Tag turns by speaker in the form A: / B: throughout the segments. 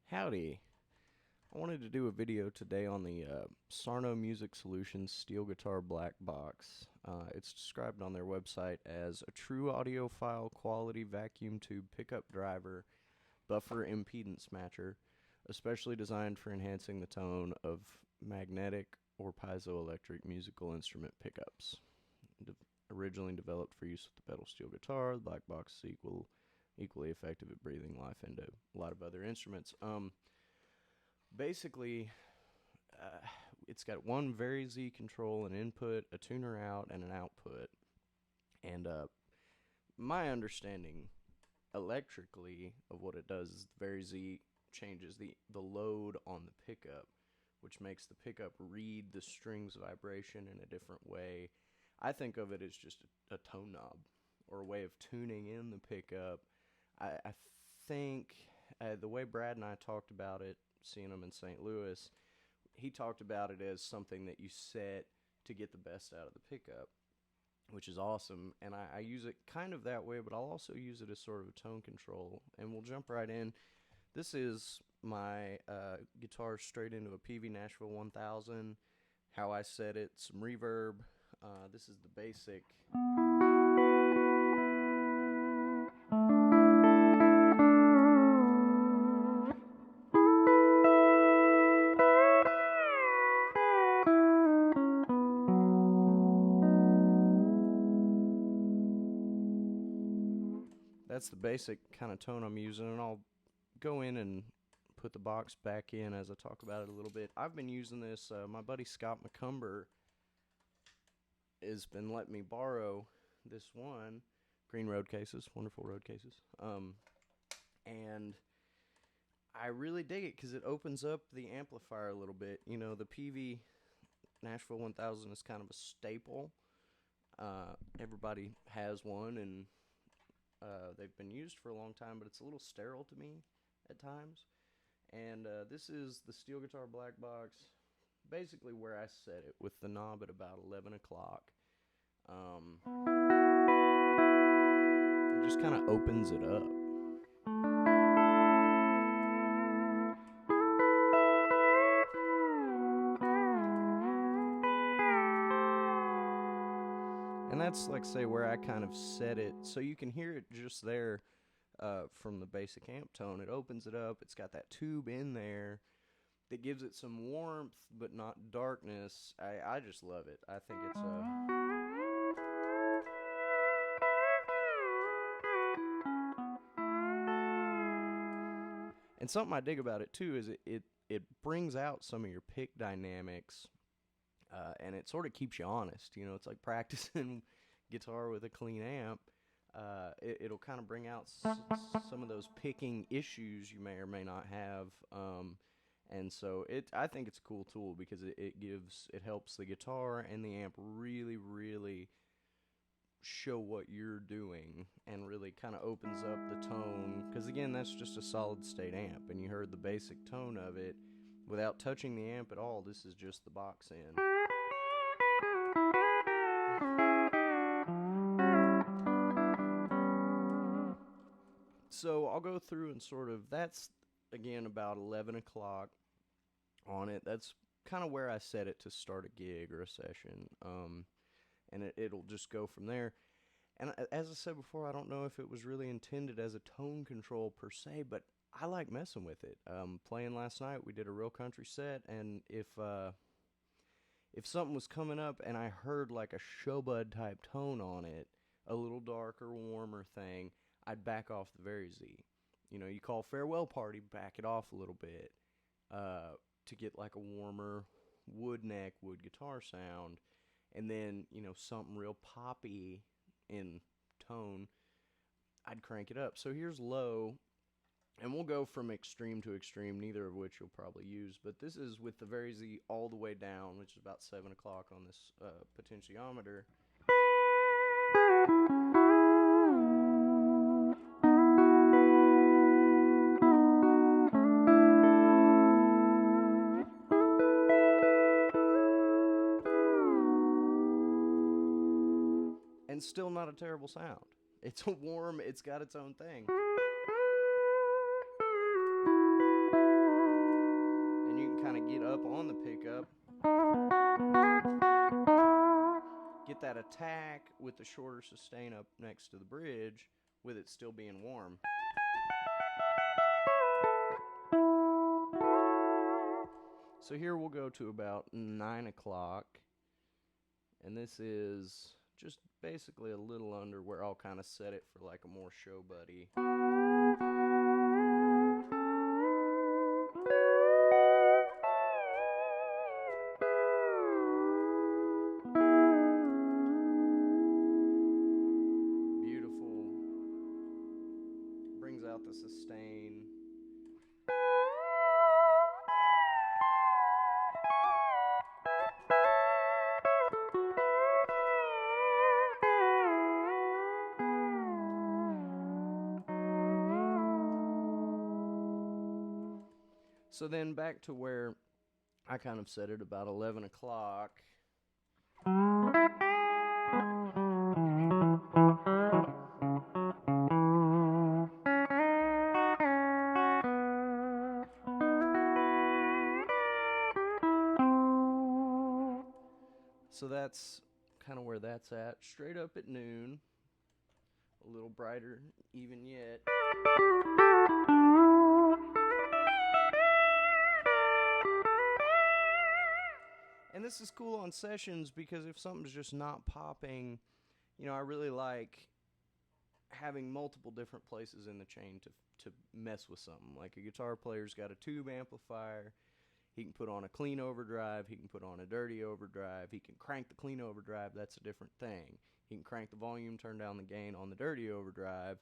A: Howdy. I wanted to do a video today on the Sarno Music Solutions steel guitar black box. It's described on their website as a true audiophile quality vacuum tube pickup driver buffer impedance matcher, especially designed for enhancing the tone of magnetic or piezoelectric musical instrument pickups. Originally developed for use with the pedal steel guitar, the black box is equally effective at breathing life into a lot of other instruments. Basically, it's got one very Z control, an input, a tuner out, and an output. And my understanding electrically of what it does is the very Z changes the load on the pickup, which makes the pickup read the strings vibration in a different way. I think of it as just a tone knob or a way of tuning in the pickup. I think the way Brad and I talked about it, seeing him in St. Louis, he talked about it as something that you set to get the best out of the pickup, which is awesome. And I use it kind of that way, but I'll also use it as sort of a tone control. And we'll jump right in. This is my guitar straight into a PV Nashville 1000. How I set it, some reverb. This is the basic. That's the basic kind of tone I'm using, and I'll go in and put the box back in as I talk about it a little bit. I've been using this. My buddy Scott McCumber has been letting me borrow this one. Green road cases, wonderful road cases. And I really dig it because it opens up the amplifier a little bit. You know, the PV Nashville 1000 is kind of a staple. Everybody has one, and they've been used for a long time, but it's a little sterile to me at times. And this is the steel guitar black box, basically where I set it, with the knob at about 11 o'clock. It just kind of opens it up. And that's, like, say, where I kind of set it, so you can hear it just there from the basic amp tone. It opens it up. It's got that tube in there that gives it some warmth, but not darkness. I just love it. I think it's And something I dig about it, too, is it brings out some of your pick dynamics, and it sort of keeps you honest. You know, it's like practicing guitar with a clean amp. It'll kind of bring out some of those picking issues you may or may not have. And so I think it's a cool tool because it helps the guitar and the amp really, really show what you're doing, and really kind of opens up the tone, because again, that's just a solid state amp, and you heard the basic tone of it without touching the amp at all. This is just the box in. So I'll go through and sort of, that's again about 11 o'clock on it. That's kind of where I set it to start a gig or a session. And it'll just go from there. And as I said before, I don't know if it was really intended as a tone control per se, but I like messing with it. Playing last night, we did a real country set, and if something was coming up and I heard like a showbud type tone on it, a little darker, warmer thing, I'd back off the very Z. You know, you call farewell party, back it off a little bit to get like a warmer wood neck, wood guitar sound. And then, you know, something real poppy in tone, I'd crank it up. So here's low, and we'll go from extreme to extreme, neither of which you'll probably use. But this is with the very Z all the way down, which is about 7 o'clock on this potentiometer. And still not a terrible sound. It's a warm, it's got its own thing. Get that attack with the shorter sustain up next to the bridge with it still being warm. So here we'll go to about 9 o'clock, and this is just basically a little under where I'll kind of set it for like a more show buddy. Beautiful. Brings out the sustain. So then back to where I kind of set it about 11 o'clock. So that's kind of where that's at. Straight up at noon. A little brighter even yet. And this is cool on sessions because if something's just not popping, I really like having multiple different places in the chain to mess with something. Like a guitar player's got a tube amplifier. He can put on a clean overdrive. He can put on a dirty overdrive. He can crank the clean overdrive. That's a different thing. He can crank the volume, turn down the gain on the dirty overdrive.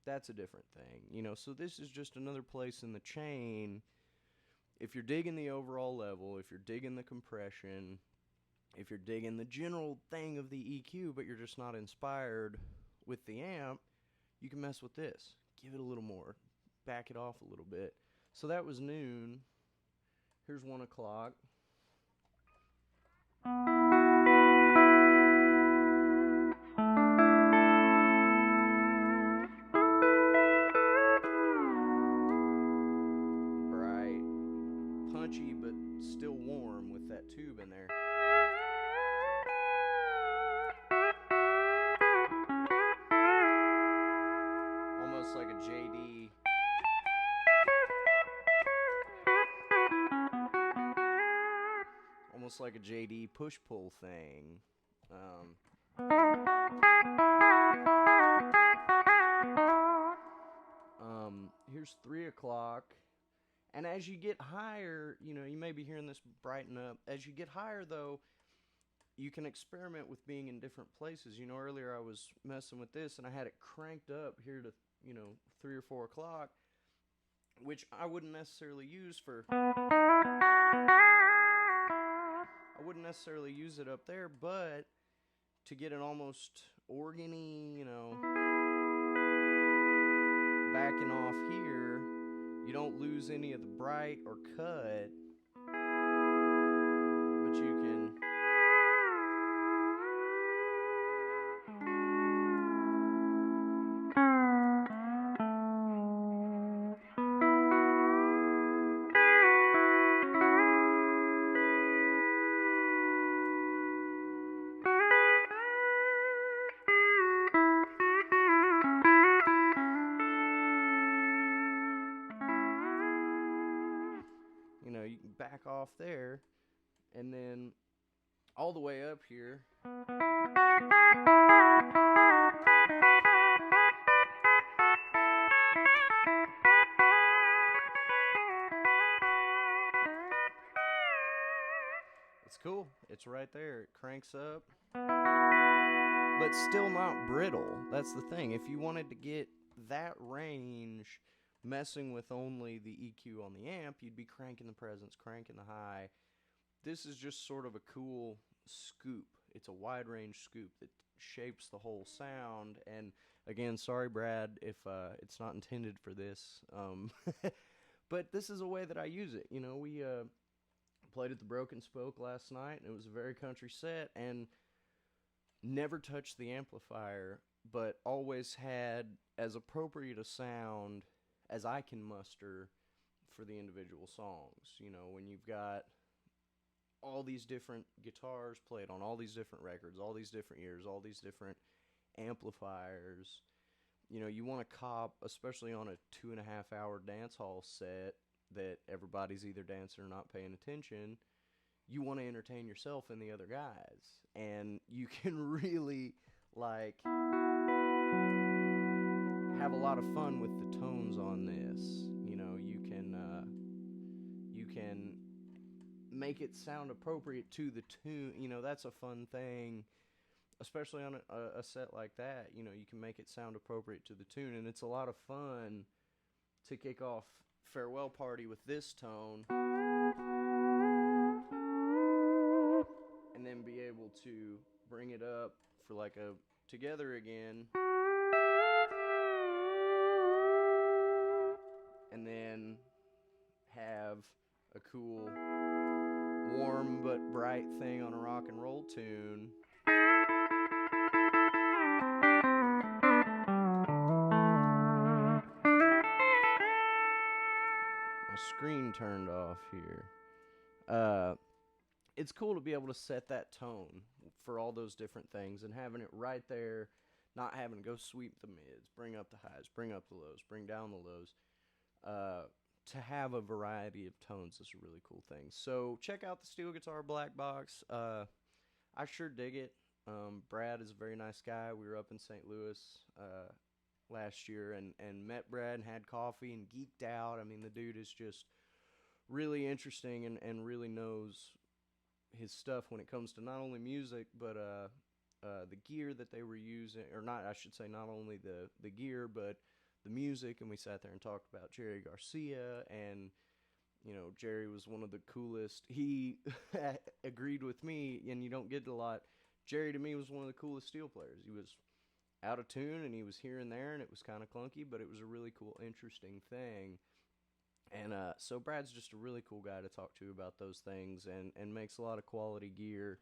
A: That's a different thing. So this is just another place in the chain. If you're digging the overall level, if you're digging the compression, if you're digging the general thing of the EQ, but you're just not inspired with the amp, you can mess with this. Give it a little more. Back it off a little bit. So that was noon. Here's 1 o'clock. Bright, punchy, but still warm with that tube in there. Almost like a JD. Almost like a JD push-pull thing. Here's 3 o'clock. And as you get higher, you may be hearing this brighten up. As you get higher, though, you can experiment with being in different places. Earlier I was messing with this, and I had it cranked up here to, 3 or 4 o'clock, which I wouldn't necessarily use I wouldn't necessarily use it up there, but to get an almost organy, backing off here, you don't lose any of the bright or cut, but you can you can back off there, and then all the way up here. It's cool. It's right there. It cranks up, but still not brittle. That's the thing. If you wanted to get that range messing with only the EQ on the amp, you'd be cranking the presence, cranking the high. This is just sort of a cool scoop. It's a wide range scoop that shapes the whole sound. And again, sorry, Brad, if it's not intended for this. But this is a way that I use it. We played at the Broken Spoke last night, and it was a very country set, and never touched the amplifier, but always had as appropriate a sound as I can muster for the individual songs. When you've got all these different guitars played on all these different records, all these different years, all these different amplifiers. You know, you want to cop, especially on a 2.5 hour dance hall set that everybody's either dancing or not paying attention. You want to entertain yourself and the other guys, and you can really like have a lot of fun with the tones on this. You know, you can make it sound appropriate to the tune. You know, that's a fun thing, especially on a set like that. You know, you can make it sound appropriate to the tune, and it's a lot of fun to kick off Farewell Party with this tone, and then be able to bring it up for like a Together Again, and then have a cool warm but bright thing on a rock and roll tune. My screen turned off here. It's cool to be able to set that tone for all those different things and having it right there, not having to go sweep the mids, bring up the highs, bring up the lows, bring down the lows. To have a variety of tones is a really cool thing. So check out the Steel Guitar Black Box. I sure dig it. Brad is a very nice guy. We were up in St. Louis last year and met Brad and had coffee and geeked out. I mean, the dude is just really interesting and really knows his stuff when it comes to not only music, but the gear that they were using, or not, I should say, not only the gear, but the music. And we sat there and talked about Jerry Garcia, and you know, Jerry was one of the coolest. He agreed with me, and you don't get it a lot. Jerry, to me, was one of the coolest steel players. He was out of tune, and he was here and there, and it was kind of clunky, but it was a really cool, interesting thing. And so Brad's just a really cool guy to talk to about those things, and makes a lot of quality gear.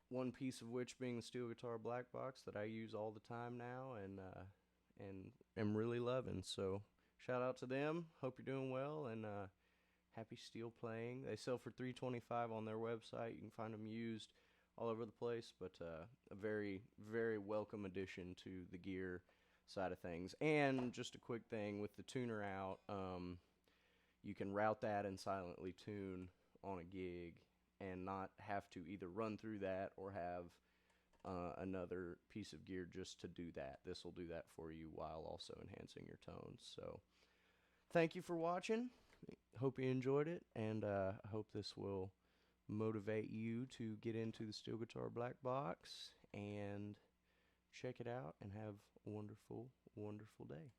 A: One piece of which being the Steel Guitar Black Box that I use all the time now, and am really loving. So shout out to them. Hope you're doing well, and happy steel playing. They sell for $325 on their website. You can find them used all over the place, but a very, very welcome addition to the gear side of things. And just a quick thing, with the tuner out, you can route that and silently tune on a gig and not have to either run through that or have another piece of gear just to do that. This will do that for you while also enhancing your tones. So thank you for watching. Hope you enjoyed it, and I hope this will motivate you to get into the Steel Guitar Black Box and check it out and have a wonderful, wonderful day.